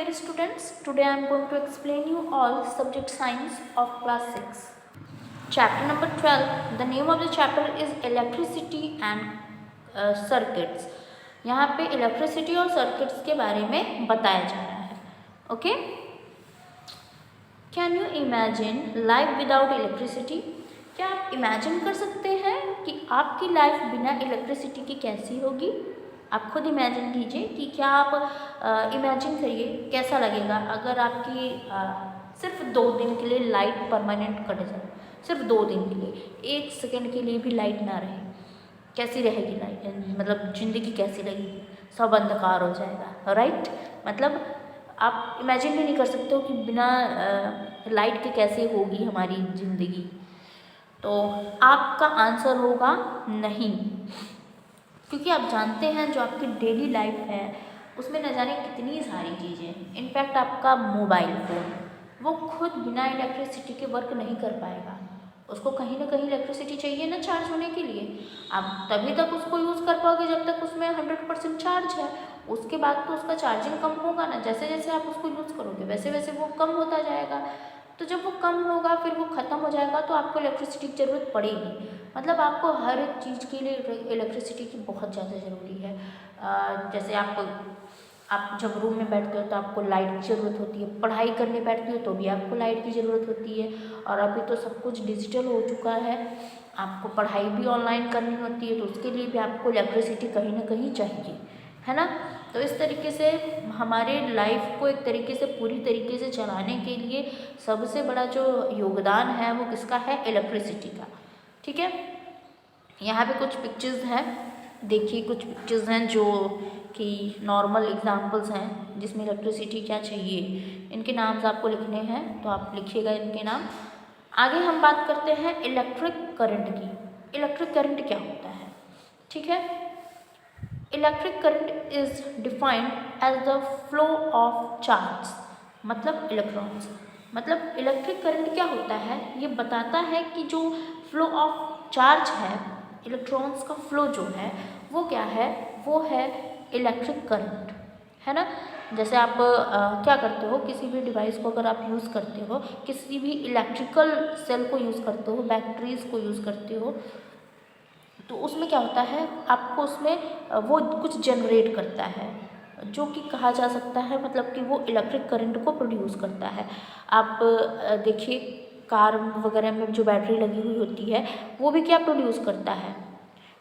dear students, today I am going to explain you all subject science of class 6. Chapter number 12. The name of the chapter is electricity and circuits. यहाँ पे electricity और circuits के बारे में बताया जा रहा है. Okay, can you imagine life without electricity? क्या आप इमेजिन कर सकते हैं कि आपकी लाइफ बिना इलेक्ट्रिसिटी की कैसी होगी? आप खुद इमेजिन कीजिए कि क्या आप इमेजिन करिए कैसा लगेगा अगर आपकी सिर्फ 2 दिन के लिए लाइट परमानेंट कट जाए. सिर्फ 2 दिन के लिए, 1 सेकेंड के लिए भी लाइट ना रहे, कैसी रहेगी लाइफ? मतलब ज़िंदगी कैसी लगेगी? सब अंधकार हो जाएगा, राइट? मतलब आप इमेजिन भी नहीं कर सकते हो कि बिना लाइट के कैसे होगी हमारी ज़िंदगी. तो आपका आंसर होगा नहीं, क्योंकि आप जानते हैं जो आपकी डेली लाइफ है उसमें न जाने कितनी सारी चीज़ें. इनफैक्ट आपका मोबाइल फ़ोन वो खुद बिना इलेक्ट्रिसिटी के वर्क नहीं कर पाएगा. उसको कहीं ना कहीं इलेक्ट्रिसिटी चाहिए ना चार्ज होने के लिए. आप तभी तक उसको यूज़ कर पाओगे जब तक उसमें 100% चार्ज है. उसके बाद तो उसका चार्जिंग कम होगा ना. जैसे जैसे आप उसको यूज़ करोगे वैसे वैसे वो कम होता जाएगा. तो जब वो कम होगा फिर वो ख़त्म हो जाएगा तो आपको इलेक्ट्रिसिटी की ज़रूरत पड़ेगी. मतलब आपको हर एक चीज़ के लिए इलेक्ट्रिसिटी की बहुत ज़्यादा ज़रूरी है. जैसे आप जब रूम में बैठते हो तो आपको लाइट की ज़रूरत होती है. पढ़ाई करने बैठते हो तो भी आपको लाइट की ज़रूरत होती है. और अभी तो सब कुछ डिजिटल हो चुका है, आपको पढ़ाई भी ऑनलाइन करनी होती है तो उसके लिए भी आपको इलेक्ट्रिसिटी कहीं ना कहीं चाहिए, है ना. तो इस तरीके से हमारे लाइफ को एक तरीके से पूरी तरीके से चलाने के लिए सबसे बड़ा जो योगदान है वो किसका है? इलेक्ट्रिसिटी का. ठीक है, यहाँ पे कुछ पिक्चर्स हैं. देखिए कुछ पिक्चर्स हैं जो कि नॉर्मल एग्जांपल्स हैं जिसमें इलेक्ट्रिसिटी क्या चाहिए. इनके नाम आपको लिखने हैं तो आप लिखिएगा इनके नाम. आगे हम बात करते हैं इलेक्ट्रिक करंट की. इलेक्ट्रिक करंट क्या होता है? ठीक है, electric current is defined as the flow of charge, मतलब इलेक्ट्रॉन्स. मतलब इलेक्ट्रिक करंट क्या होता है? ये बताता है कि जो फ्लो ऑफ चार्ज है, इलेक्ट्रॉन्स का फ्लो जो है वो क्या है? वो है इलेक्ट्रिक करंट, है ना. जैसे आप क्या करते हो, किसी भी डिवाइस को अगर आप यूज़ करते हो, किसी भी इलेक्ट्रिकल सेल को यूज़ करते हो, बैटरीज को यूज़ करते हो, तो उसमें क्या होता है? आपको उसमें वो कुछ जनरेट करता है जो कि कहा जा सकता है मतलब कि वो इलेक्ट्रिक करंट को प्रोड्यूस करता है. आप देखिए कार वगैरह में जो बैटरी लगी हुई होती है वो भी क्या प्रोड्यूस करता है?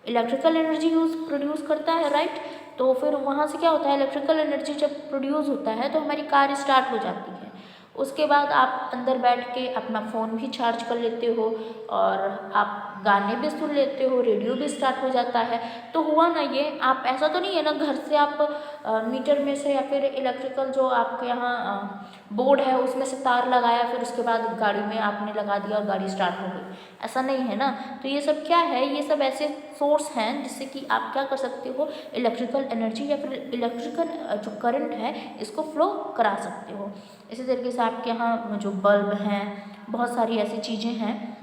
इलेक्ट्रिकल एनर्जी प्रोड्यूस करता है, राइट. तो फिर वहाँ से क्या होता है? इलेक्ट्रिकल एनर्जी जब प्रोड्यूस होता है तो हमारी कार स्टार्ट हो जाती है. उसके बाद आप अंदर बैठ के अपना फ़ोन भी चार्ज कर लेते हो और आप गाने भी सुन लेते हो, रेडियो भी स्टार्ट हो जाता है. तो हुआ ना ये. आप ऐसा तो नहीं है ना घर से आप मीटर में से या फिर इलेक्ट्रिकल जो आपके यहाँ बोर्ड है उसमें से तार लगाया फिर उसके बाद गाड़ी में आपने लगा दिया और गाड़ी स्टार्ट हो गई. ऐसा नहीं है ना. तो ये सब क्या है? ये सब ऐसे सोर्स हैं जिससे कि आप क्या कर सकते हो? इलेक्ट्रिकल एनर्जी या फिर इलेक्ट्रिकल जो करंट है इसको फ्लो करा सकते हो. इसी तरीके से आपके यहाँ जो बल्ब हैं, बहुत सारी ऐसी चीज़ें हैं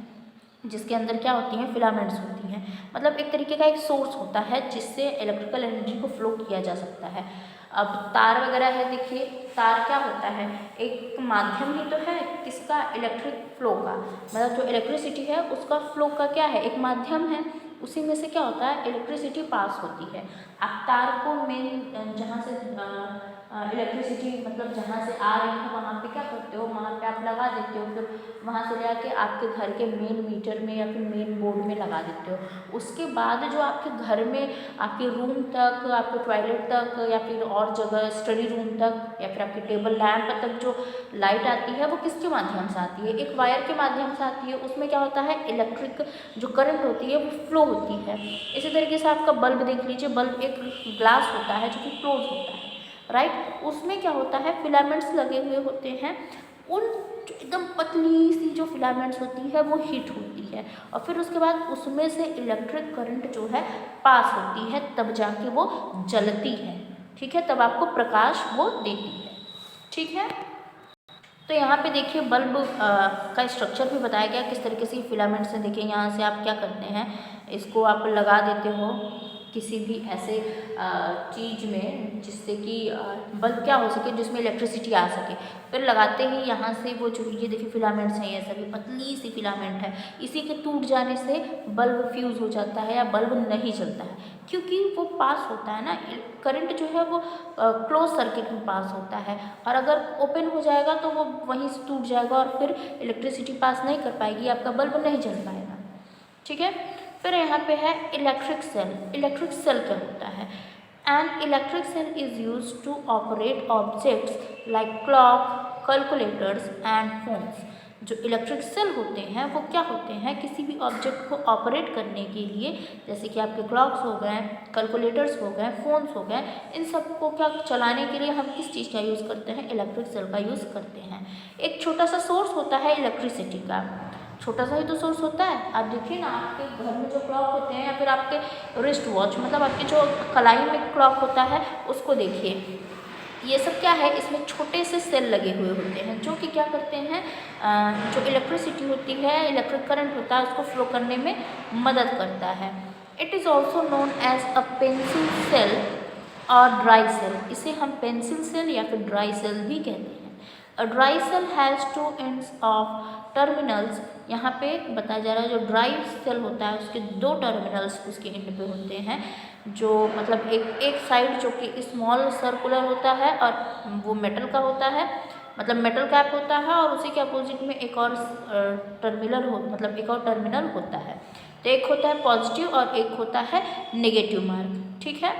जिसके अंदर क्या होती हैं? फिलामेंट्स होती हैं. मतलब एक तरीके का एक सोर्स होता है जिससे इलेक्ट्रिकल एनर्जी को फ्लो किया जा सकता है. अब तार वगैरह है, देखिए तार क्या होता है? एक माध्यम ही तो है किसका? इलेक्ट्रिक फ्लो का. मतलब जो इलेक्ट्रिसिटी है उसका फ्लो का क्या है? एक माध्यम है. उसी में से क्या होता है? इलेक्ट्रिसिटी पास होती है. आप तार को मेन जहाँ से इलेक्ट्रिसिटी मतलब जहाँ से आ रही है वहाँ पे क्या करते हो? वहाँ पे आप लगा देते हो. फिर वहाँ से ले आके आपके घर के मेन मीटर में या फिर मेन बोर्ड में लगा देते हो. उसके बाद जो आपके घर में आपके रूम तक, आपके टॉयलेट तक या फिर और जगह स्टडी रूम तक या फिर आपके टेबल लैंप तक जो लाइट आती है वो किसके माध्यम से आती है? एक वायर के माध्यम से आती है. उसमें क्या होता है? इलेक्ट्रिक जो करंट होती है वो फ्लो होती है. इसी तरीके से आपका बल्ब देख लीजिए. बल्ब एक ग्लास होता है जो कि क्लोज होता है, राइट. उसमें क्या होता है? फिलामेंट्स लगे हुए होते हैं. उन जो एकदम पतली सी जो फिलामेंट्स होती है वो हीट होती है और फिर उसके बाद उसमें से इलेक्ट्रिक करंट जो है पास होती है, तब जाके वो जलती है. ठीक है, तब आपको प्रकाश वो देती है. ठीक है, तो यहाँ पे देखिए बल्ब का स्ट्रक्चर भी बताया गया किस तरीके से फिलामेंट्स से. देखिए यहाँ से आप क्या करते हैं? इसको आप लगा देते हो किसी भी ऐसे चीज़ में जिससे कि बल्ब क्या हो सके जिसमें इलेक्ट्रिसिटी आ सके। फिर लगाते ही यहाँ से वो जो ये देखिए फिलामेंट्स हैं, ये सभी पतली सी फिलामेंट है, इसी के टूट जाने से बल्ब फ्यूज़ हो जाता है या बल्ब नहीं जलता है, क्योंकि वो पास होता है ना, करंट जो है वो क्लोज सर्किट में पास होता है, और अगर ओपन हो जाएगा तो वो वहीं से टूट जाएगा और फिर इलेक्ट्रिसिटी पास नहीं कर पाएगी, आपका बल्ब नहीं जल पाएगा। ठीक है। फिर यहाँ पे है इलेक्ट्रिक सेल। इलेक्ट्रिक सेल क्या होता है? An electric cell is use to operate objects like clock, calculators and phones. जो इलेक्ट्रिक सेल होते हैं वो क्या होते हैं? किसी भी ऑब्जेक्ट को ऑपरेट करने के लिए, जैसे कि आपके क्लॉक्स हो गए, कैलकुलेटर्स हो गए, फ़ोन्स हो गए, इन सब को क्या चलाने के लिए हम किस चीज़ का यूज़ करते हैं? इलेक्ट्रिक सेल का यूज़ करते हैं। एक छोटा सा सोर्स होता है इलेक्ट्रिसिटी का, छोटा सा ही तो सोर्स होता है। आप देखिए ना, आपके घर में जो क्लॉक होते हैं या फिर आपके रिस्ट वॉच, मतलब आपके जो कलाई में क्लॉक होता है उसको देखिए, ये सब क्या है? इसमें छोटे से सेल लगे हुए होते हैं जो कि क्या करते हैं, जो इलेक्ट्रिसिटी होती है, इलेक्ट्रिक करंट होता है, उसको फ्लो करने में मदद करता है। It is also known as a pencil cell और ड्राई सेल। इसे हम पेंसिल सेल या फिर ड्राई सेल भी कहते हैं। A dry cell has 2 ends of terminals. यहाँ पे बताया जा रहा है जो ड्राई सेल होता है उसके 2 टर्मिनल्स उसके एंड पे होते हैं, जो मतलब एक साइड जो कि स्मॉल सर्कुलर होता है और वो मेटल का होता है, मतलब मेटल कैप होता है, और उसी के अपोजिट में एक और मतलब एक और टर्मिनल होता है। तो एक होता है पॉजिटिव और एक होता है नेगेटिव मार्क। ठीक है।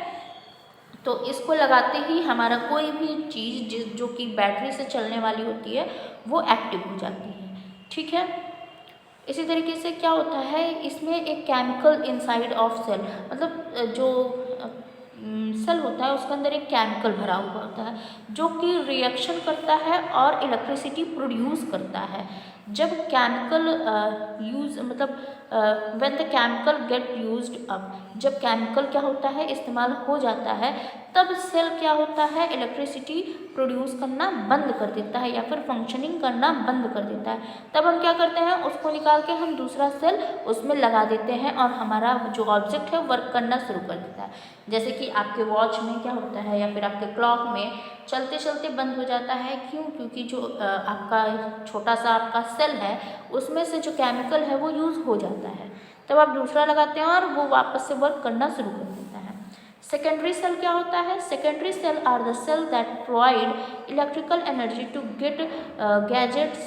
तो इसको लगाते ही हमारा कोई भी चीज़ जो कि बैटरी से चलने वाली होती है वो एक्टिव हो जाती है। ठीक है। इसी तरीके से क्या होता है, इसमें एक केमिकल इनसाइड ऑफ सेल, मतलब जो सेल होता है उसके अंदर एक केमिकल भरा हुआ होता है जो कि रिएक्शन करता है और इलेक्ट्रिसिटी प्रोड्यूस करता है। जब केमिकल मतलब when the chemical get used up, जब केमिकल क्या होता है इस्तेमाल हो जाता है, तब सेल क्या होता है इलेक्ट्रिसिटी प्रोड्यूस करना बंद कर देता है या फिर फंक्शनिंग करना बंद कर देता है। तब हम क्या करते हैं, उसको निकाल के हम दूसरा सेल उसमें लगा देते हैं और हमारा जो ऑब्जेक्ट है वर्क करना शुरू कर देता है। जैसे कि आपके वॉच में क्या होता है या फिर आपके क्लॉक में चलते चलते बंद हो जाता है, क्यों? क्योंकि जो आपका छोटा सा आपका सेल है उसमें से जो केमिकल है वो यूज़ हो जाता है, तब आप दूसरा लगाते हैं और वो वापस से वर्क करना शुरू कर देता है। सेकेंडरी सेल क्या होता है? Secondary cell are the cell that provide electrical energy to get gadgets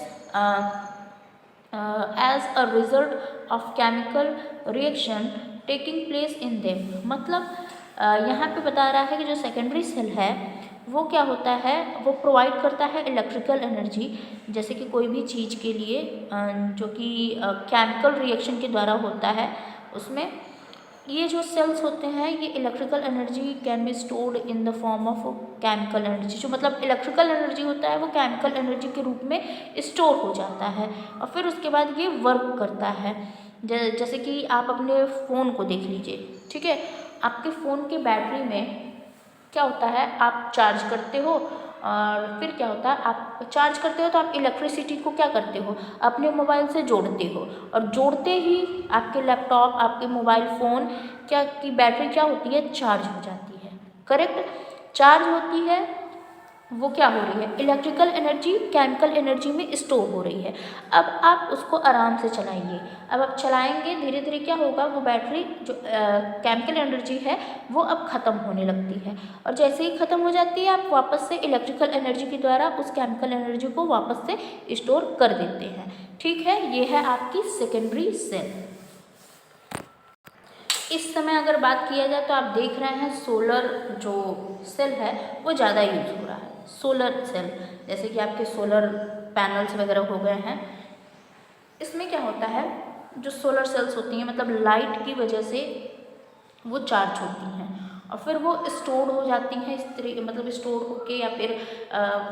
as a result of chemical reaction taking place in them. मतलब यहाँ पे बता रहा है कि जो सेकेंडरी सेल है वो क्या होता है, वो प्रोवाइड करता है इलेक्ट्रिकल एनर्जी, जैसे कि कोई भी चीज़ के लिए जो कि केमिकल रिएक्शन के द्वारा होता है, उसमें ये जो सेल्स होते हैं ये electrical energy can be stored in the form of chemical energy. जो मतलब इलेक्ट्रिकल एनर्जी होता है वो केमिकल एनर्जी के रूप में स्टोर हो जाता है और फिर उसके बाद ये वर्क करता है। जैसे कि आप अपने फ़ोन को देख लीजिए। ठीक है। आपके फ़ोन के बैटरी में क्या होता है, आप चार्ज करते हो और फिर क्या होता है, आप चार्ज करते हो तो आप इलेक्ट्रिसिटी को क्या करते हो, अपने मोबाइल से जोड़ते हो, और जोड़ते ही आपके लैपटॉप, आपके मोबाइल फ़ोन क्या की बैटरी क्या होती है, चार्ज हो जाती है। करेक्ट। चार्ज होती है, वो क्या हो रही है, इलेक्ट्रिकल एनर्जी केमिकल एनर्जी में स्टोर हो रही है। अब आप उसको आराम से चलाइए। अब आप चलाएंगे धीरे धीरे क्या होगा, वो बैटरी जो केमिकल एनर्जी है वो अब ख़त्म होने लगती है, और जैसे ही ख़त्म हो जाती है आप वापस से इलेक्ट्रिकल एनर्जी के द्वारा उस केमिकल एनर्जी को वापस से स्टोर कर देते हैं। ठीक है। ये है आपकी सेकेंडरी सेल। इस समय अगर बात किया जाए तो आप देख रहे हैं सोलर जो सेल है वो ज़्यादा यूज़ हो रहा है। सोलर सेल, जैसे कि आपके सोलर पैनल्स वगैरह हो गए हैं, इसमें क्या होता है, जो सोलर सेल्स होती हैं मतलब लाइट की वजह से वो चार्ज होती हैं और फिर वो स्टोर हो जाती हैं इस तरीके, मतलब स्टोर होके या फिर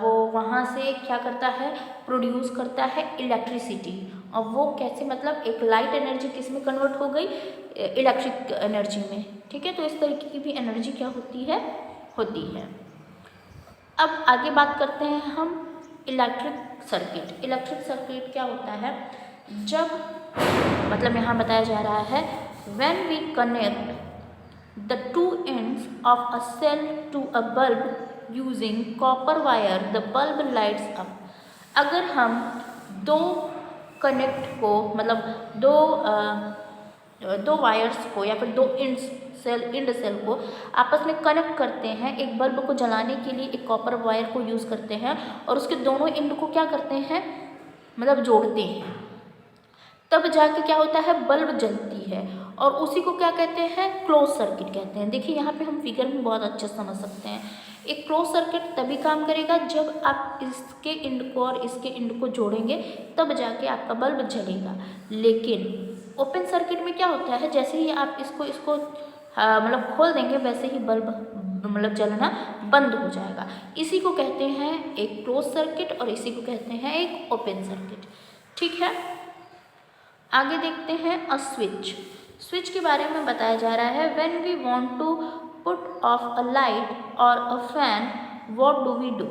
वो वहाँ से क्या करता है, प्रोड्यूस करता है इलेक्ट्रिसिटी। और वो कैसे, मतलब एक लाइट एनर्जी किस में कन्वर्ट हो गई, इलेक्ट्रिक एनर्जी में। ठीक है। तो इस तरीके की भी एनर्जी क्या होती है, होती है। अब आगे बात करते हैं हम इलेक्ट्रिक सर्किट। इलेक्ट्रिक सर्किट क्या होता है, जब मतलब यहाँ बताया जा रहा है when we connect the two ends of a cell to a bulb using copper wire the bulb lights up. अगर हम दो कनेक्ट को मतलब दो वायर्स को या फिर दो इंड सेल को आपस में कनेक्ट करते हैं, एक बल्ब को जलाने के लिए एक कॉपर वायर को यूज़ करते हैं और उसके दोनों इंड को क्या करते हैं, मतलब जोड़ते हैं, तब जाके क्या होता है, बल्ब जलती है और उसी को क्या कहते हैं, क्लोज सर्किट कहते हैं। देखिए यहाँ पे हम फिगर में बहुत अच्छे समझ सकते हैं। एक क्लोज सर्किट तभी काम करेगा जब आप इसके इंड को और इसके इंड को जोड़ेंगे, तब जाके आपका बल्ब जलेगा। लेकिन ओपन सर्किट में क्या होता है, जैसे ही आप इसको मतलब खोल देंगे वैसे ही बल्ब मतलब जलना बंद हो जाएगा। इसी को कहते हैं एक क्लोज सर्किट और इसी को कहते हैं एक ओपन सर्किट। ठीक है, आगे देखते हैं अ स्विच। स्विच के बारे में बताया जा रहा है, when we want to put off a light और a fan what do we do.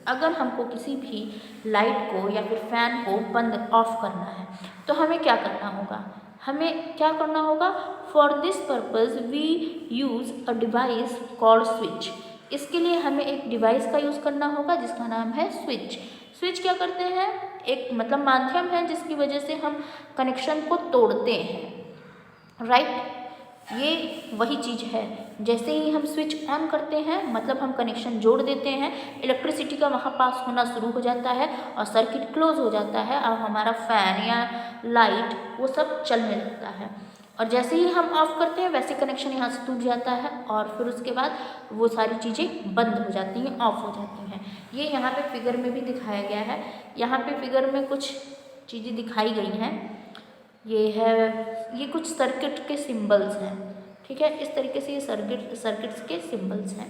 अगर हमको किसी भी लाइट को या फिर फैन को बंद ऑफ करना है तो हमें क्या करना होगा, हमें क्या करना होगा, for this purpose we use a device called switch. इसके लिए हमें एक डिवाइस का यूज़ करना होगा जिसका नाम है स्विच। स्विच क्या करते हैं, एक मतलब माध्यम है जिसकी वजह से हम कनेक्शन को तोड़ते हैं, राइट। ये वही चीज़ है, जैसे ही हम स्विच ऑन करते हैं मतलब हम कनेक्शन जोड़ देते हैं, इलेक्ट्रिसिटी का वहाँ पास होना शुरू हो जाता है और सर्किट क्लोज हो जाता है और हमारा फैन या लाइट वो सब चलने लगता है। और जैसे ही हम ऑफ करते हैं वैसे कनेक्शन यहाँ से टूट जाता है और फिर उसके बाद वो सारी चीज़ें बंद हो जाती हैं, ऑफ हो जाती हैं। ये यहाँ पे फिगर में भी दिखाया गया है। यहाँ पे फिगर में कुछ चीज़ें दिखाई गई हैं, ये कुछ सर्किट के सिंबल्स हैं, ठीक है। इस तरीके से ये सर्किट्स के सिंबल्स हैं।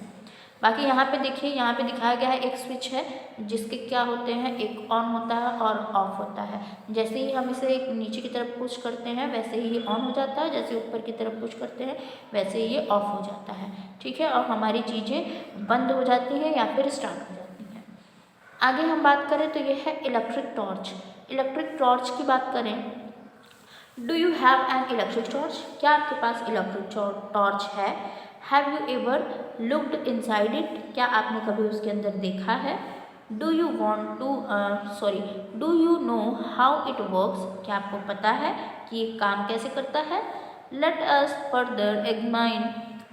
बाकी यहाँ पे देखिए, यहाँ पे दिखाया गया है एक स्विच है जिसके क्या होते हैं, एक ऑन होता है और ऑफ होता है। जैसे ही हम इसे नीचे की तरफ पुश करते हैं वैसे ही ये ऑन हो जाता है, जैसे ऊपर की तरफ पुश करते हैं वैसे ही ये ऑफ हो जाता है, ठीक है। और हमारी चीज़ें बंद हो जाती हैं या फिर स्टार्ट हो जाती हैं। आगे हम बात करें तो ये है इलेक्ट्रिक टॉर्च। इलेक्ट्रिक टॉर्च की बात करें, do you have an electric torch. क्या आपके पास इलेक्ट्रिक टॉर्च है। Have you ever looked inside it. क्या आपने कभी उसके अंदर देखा है। Do you want to do you know how it works. क्या आपको पता है कि ये काम कैसे करता है। Let us further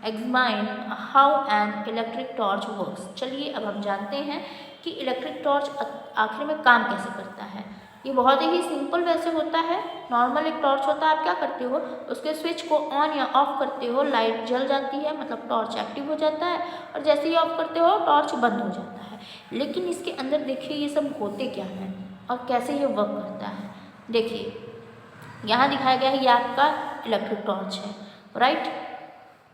examine how an electric torch works. चलिए अब हम जानते हैं कि इलेक्ट्रिक टॉर्च आखिर में काम कैसे करता है। ये बहुत ही सिंपल वैसे होता है, नॉर्मल एक टॉर्च होता है, आप क्या करते हो, उसके स्विच को ऑन या ऑफ करते हो, लाइट जल जाती है मतलब टॉर्च एक्टिव हो जाता है, और जैसे ही ऑफ करते हो टॉर्च बंद हो जाता है। लेकिन इसके अंदर देखिए ये सब होते क्या है और कैसे ये वर्क करता है। देखिए यहाँ दिखाया गया है, ये आपका इलेक्ट्रिक टॉर्च है, राइट।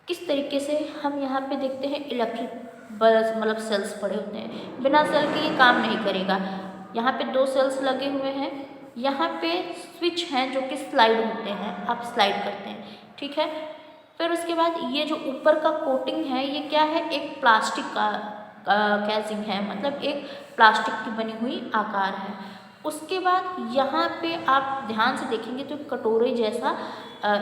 किस तरीके से हम यहाँ पे देखते हैं इलेक्ट्रिक बल्ब मतलब सेल्स पड़े होते हैं, बिना सेल के ये काम नहीं करेगा। यहाँ पे दो सेल्स लगे हुए हैं, यहाँ पे स्विच हैं जो कि स्लाइड होते हैं, आप स्लाइड करते हैं, ठीक है। फिर उसके बाद ये जो ऊपर का कोटिंग है ये क्या है, एक प्लास्टिक का कैसिंग है, मतलब एक प्लास्टिक की बनी हुई आकार है। उसके बाद यहाँ पे आप ध्यान से देखेंगे तो कटोरे जैसा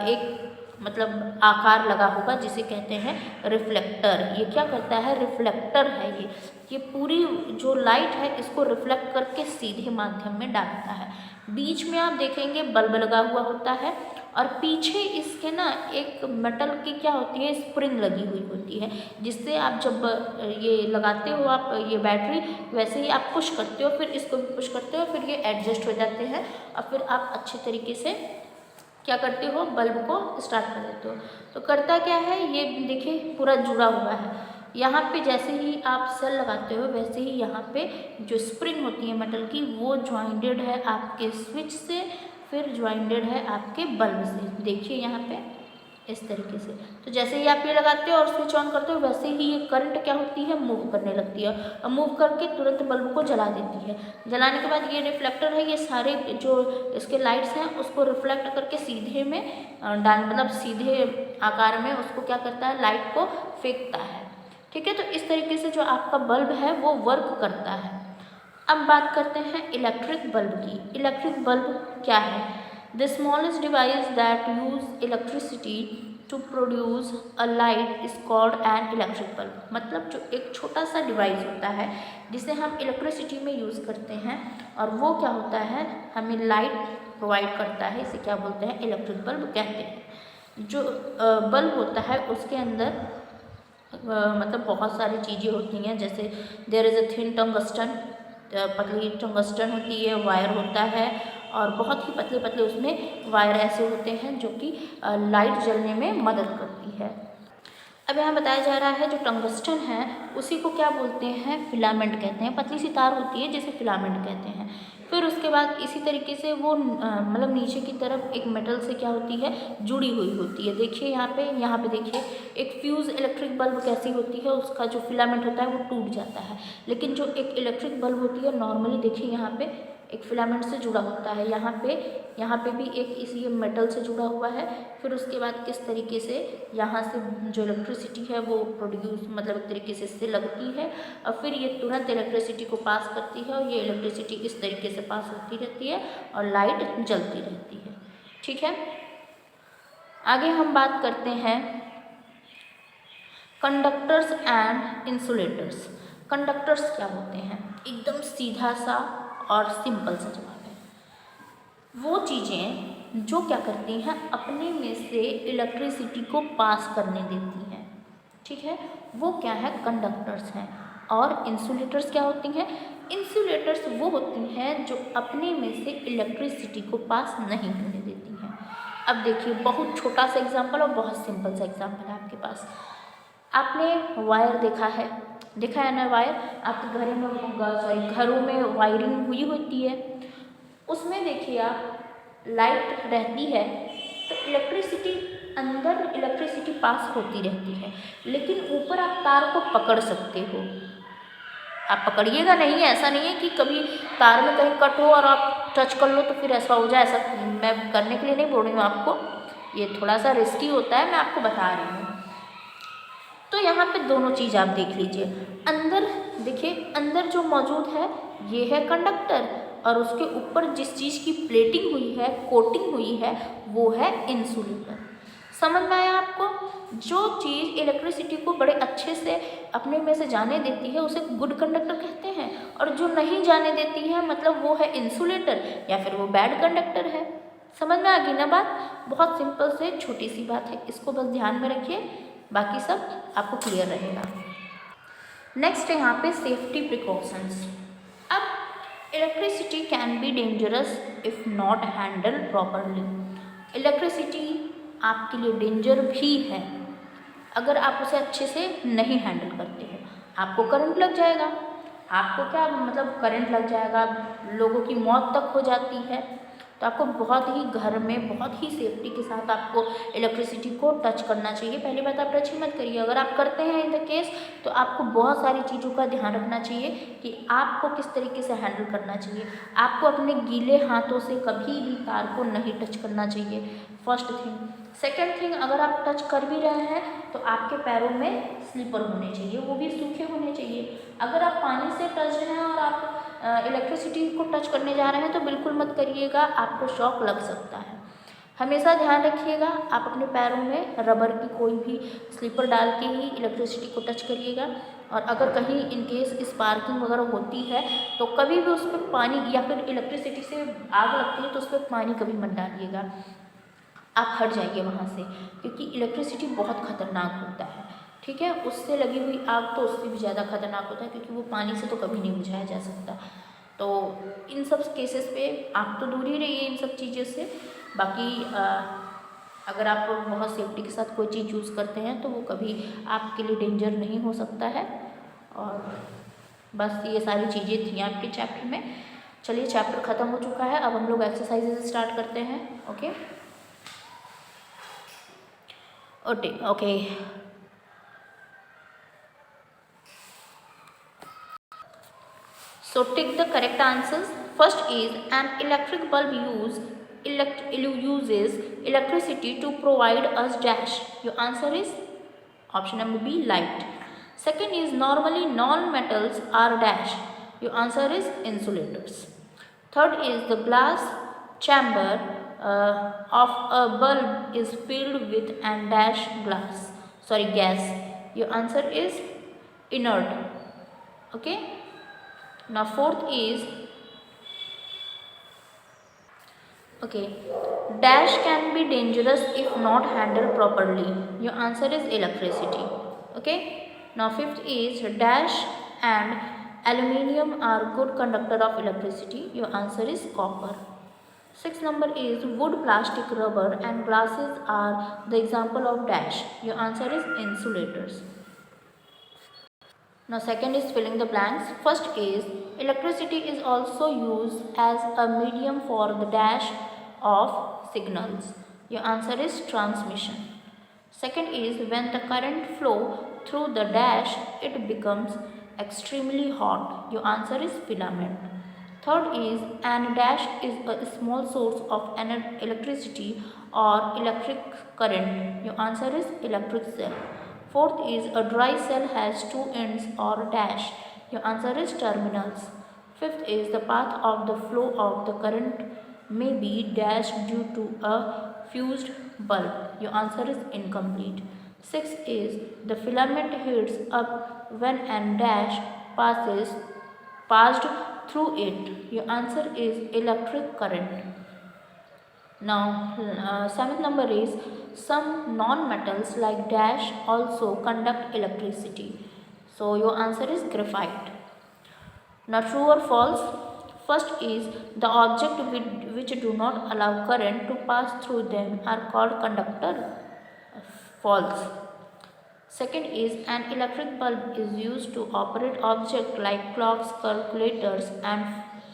एक मतलब आकार लगा होगा जिसे कहते हैं रिफ्लेक्टर। ये क्या करता है, रिफ्लेक्टर है ये पूरी जो लाइट है इसको रिफ्लेक्ट करके सीधे माध्यम में डालता है। बीच में आप देखेंगे बल्ब लगा हुआ होता है और पीछे इसके ना एक मेटल की क्या होती है, स्प्रिंग लगी हुई होती है, जिससे आप जब ये लगाते हो आप ये बैटरी, वैसे ही आप पुश करते हो, फिर इसको भी पुश करते हो, फिर ये एडजस्ट हो जाते हैं और फिर आप अच्छे तरीके से क्या करते हो, बल्ब को स्टार्ट कर देते हो। तो करता क्या है, ये देखिए पूरा जुड़ा हुआ है। यहाँ पे जैसे ही आप सेल लगाते हो वैसे ही यहाँ पे जो स्प्रिंग होती है मेटल की वो ज्वाइंटेड है आपके स्विच से, फिर ज्वाइंटेड है आपके बल्ब से। देखिए यहाँ पे इस तरीके से। तो जैसे ही आप ये लगाते हो और स्विच ऑन करते हो वैसे ही ये करंट क्या होती है, मूव करने लगती है और मूव करके तुरंत बल्ब को जला देती है। जलाने के बाद ये रिफ्लेक्टर है, ये सारे जो इसके लाइट्स हैं उसको रिफ्लेक्ट करके सीधे में डाल मतलब सीधे आकार में उसको क्या करता है, लाइट को फेंकता है, ठीक है। तो इस तरीके से जो आपका बल्ब है वो वर्क करता है। अब बात करते हैं इलेक्ट्रिक बल्ब की। इलेक्ट्रिक बल्ब क्या है, the smallest device that use electricity to produce a light is called an electric bulb. मतलब जो एक छोटा सा डिवाइस होता है जिसे हम इलेक्ट्रिसिटी में यूज़ करते हैं और वो क्या होता है, हमें लाइट प्रोवाइड करता है, इसे क्या बोलते हैं, इलेक्ट्रिक बल्ब कहते हैं। जो बल्ब होता है उसके अंदर मतलब बहुत सारी चीज़ें होती हैं, जैसे there is a thin tungsten, पतली टंगस्टन होती है, वायर होता है और बहुत ही पतले पतले उसमें वायर ऐसे होते हैं जो कि लाइट जलने में मदद करती है। अब यहाँ बताया जा रहा है जो टंगस्टन है उसी को क्या बोलते हैं, फिलामेंट कहते हैं। पतली सी तार होती है जिसे फिलामेंट कहते हैं। फिर उसके बाद इसी तरीके से वो मतलब नीचे की तरफ एक मेटल से क्या होती है, जुड़ी हुई होती है। देखिए यहाँ पे देखिए एक फ्यूज़ इलेक्ट्रिक बल्ब कैसी होती है, उसका जो फिलामेंट होता है वो टूट जाता है। लेकिन जो एक इलेक्ट्रिक बल्ब होती है नॉर्मली देखिए यहाँ पे एक फिलामेंट से जुड़ा होता है, यहाँ पे भी एक इसी मेटल से जुड़ा हुआ है। फिर उसके बाद इस तरीके से यहाँ से जो इलेक्ट्रिसिटी है वो प्रोड्यूस मतलब एक तरीके से इससे लगती है और फिर ये तुरंत इलेक्ट्रिसिटी को पास करती है और ये इलेक्ट्रिसिटी इस तरीके से पास होती रहती है और लाइट जलती रहती है। ठीक है, आगे हम बात करते हैं कंडक्टर्स एंड इंसुलेटर्स। कंडक्टर्स क्या होते हैं, एकदम सीधा सा और सिंपल सा जवाब है। वो चीज़ें जो क्या करती हैं, अपने में से इलेक्ट्रिसिटी को पास करने देती हैं। ठीक है, वो क्या है, कंडक्टर्स हैं। और इंसुलेटर्स क्या होती हैं, इंसुलेटर्स वो होती हैं जो अपने में से इलेक्ट्रिसिटी को पास नहीं होने देती हैं। अब देखिए बहुत छोटा सा एग्जाम्पल और बहुत सिंपल सा एग्जाम्पल है आपके पास। आपने वायर देखा है ना, वायर आपके घरों में वायरिंग हुई होती है, उसमें देखिए आप लाइट रहती है तो इलेक्ट्रिसिटी पास होती रहती है, लेकिन ऊपर आप तार को पकड़ सकते हो। आप पकड़िएगा नहीं, ऐसा नहीं है कि कभी तार में कहीं कट हो और आप टच कर लो तो फिर ऐसा हो जाए, ऐसा मैं करने के लिए नहीं बोल रही हूँ आपको, ये थोड़ा सा रिस्की होता है, मैं आपको बता रही हूँ। तो यहाँ पे दोनों चीज़ आप देख लीजिए। अंदर देखिए, अंदर जो मौजूद है ये है कंडक्टर और उसके ऊपर जिस चीज़ की प्लेटिंग हुई है, कोटिंग हुई है, वो है इंसुलेटर। समझ में आया आपको? जो चीज़ इलेक्ट्रिसिटी को बड़े अच्छे से अपने में से जाने देती है उसे गुड कंडक्टर कहते हैं, और जो नहीं जाने देती है मतलब वो है इंसुलेटर या फिर वो बैड कंडक्टर है। समझ में आ गई ना बात? बहुत सिंपल से छोटी सी बात है, इसको बस ध्यान में रखिए, बाकी सब आपको क्लियर रहेगा। नेक्स्ट है यहाँ पे सेफ्टी प्रिकॉशंस। अब electricity can be dangerous if not handle properly. Electricity आपके लिए डेंजर भी है अगर आप उसे अच्छे से नहीं हैंडल करते हो। आपको करंट लग जाएगा, आपको क्या मतलब करंट लग जाएगा, लोगों की मौत तक हो जाती है। तो आपको बहुत ही घर में बहुत ही सेफ्टी के साथ आपको इलेक्ट्रिसिटी को टच करना चाहिए। पहली बात, आप टच ही मत करिए। अगर आप करते हैं इन द केस तो आपको बहुत सारी चीज़ों का ध्यान रखना चाहिए कि आपको किस तरीके से हैंडल करना चाहिए। आपको अपने गीले हाथों से कभी भी तार को नहीं टच करना चाहिए, फर्स्ट थिंग। सेकेंड थिंग, अगर आप टच कर भी रहे हैं तो आपके पैरों में स्लीपर होने चाहिए, वो भी सूखे होने चाहिए। अगर आप पानी से टच हैं और आप इलेक्ट्रिसिटी को टच करने जा रहे हैं तो बिल्कुल मत करिएगा, आपको शॉक लग सकता है। हमेशा ध्यान रखिएगा, आप अपने पैरों में रबर की कोई भी स्लीपर डाल के ही इलेक्ट्रिसिटी को टच करिएगा। और अगर कहीं इन केस स्पार्किंग वगैरह होती है तो कभी भी उस पर पानी या फिर इलेक्ट्रिसिटी से आग लगती है तो उस पर पानी कभी मत डालिएगा, आप हट जाइए वहाँ से, क्योंकि इलेक्ट्रिसिटी बहुत खतरनाक होता है। ठीक है, उससे लगी हुई आग तो उससे भी ज़्यादा खतरनाक होता है, क्योंकि वो पानी से तो कभी नहीं बुझाया जा सकता। तो इन सब केसेस पे आप तो दूर ही रहिए इन सब चीज़ों से। बाकी अगर आप बहुत सेफ्टी के साथ कोई चीज़ यूज़ करते हैं तो वो कभी आपके लिए डेंजर नहीं हो सकता है। और बस ये सारी चीज़ें थी आपके चैप्टर में। चलिए, चैप्टर ख़त्म हो चुका है, अब हम लोग एक्सरसाइजेज स्टार्ट करते हैं। Okay. So take the correct answers. First is an electric bulb uses electricity to provide us dash. Your answer is option number B, light. Second is normally non-metals are dash. Your answer is insulators. Third is the glass chamber of a bulb is filled with and dash gas. Your answer is inert. Okay. Now fourth is, okay, dash can be dangerous if not handled properly. Your answer is electricity. Okay. Now fifth is, dash and aluminium are good conductor of electricity. Your answer is copper. Sixth number is, wood, plastic, rubber and glasses are the example of dash. Your answer is insulators. Now second is filling the blanks. First is, electricity is also used as a medium for the dash of signals. Your answer is transmission. Second is, when the current flow through the dash, it becomes extremely hot. Your answer is filament. Third is, an dash is a small source of electricity or electric current. Your answer is electric cell. Fourth is, a dry cell has two ends or dash. Your answer is terminals. Fifth is, the path of the flow of the current may be dash due to a fused bulb. Your answer is incomplete. Sixth is, the filament heats up when an dash passed through it. Your answer is electric current. Now seventh number is, some non-metals like dash also conduct electricity. So your answer is graphite. Now true or false? First is, the object which do not allow current to pass through them are called conductor. False. Second is, an electric bulb is used to operate objects like clocks, calculators and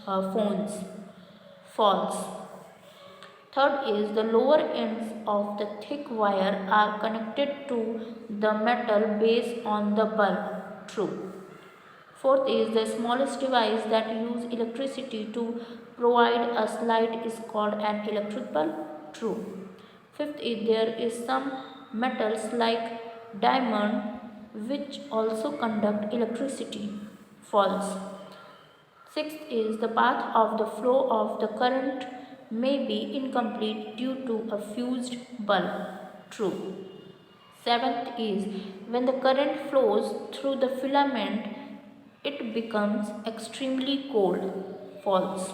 phones. False. Third is, the lower ends of the thick wire are connected to the metal base on the bulb. True. Fourth is, the smallest device that uses electricity to provide us light is called an electric bulb. True. Fifth is, there is some metals like diamond which also conduct electricity. False. Sixth is, the path of the flow of the current may be incomplete due to a fused bulb. True. Seventh is, when the current flows through the filament, it becomes extremely cold. False.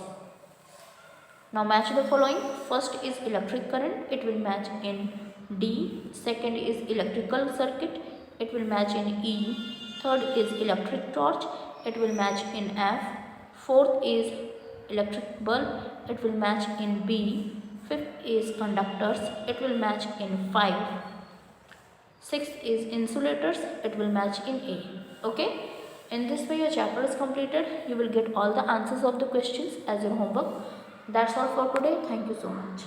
Now match the following. First is electric current, it will match in D. Second is electrical circuit, it will match in E. Third is electric torch, it will match in F. Fourth is electric bulb, it will match in B. Fifth is conductors, it will match in 5. Sixth is insulators, it will match in A. Okay. In this way your chapter is completed. You will get all the answers of the questions as your homework. That's all for today. Thank you so much.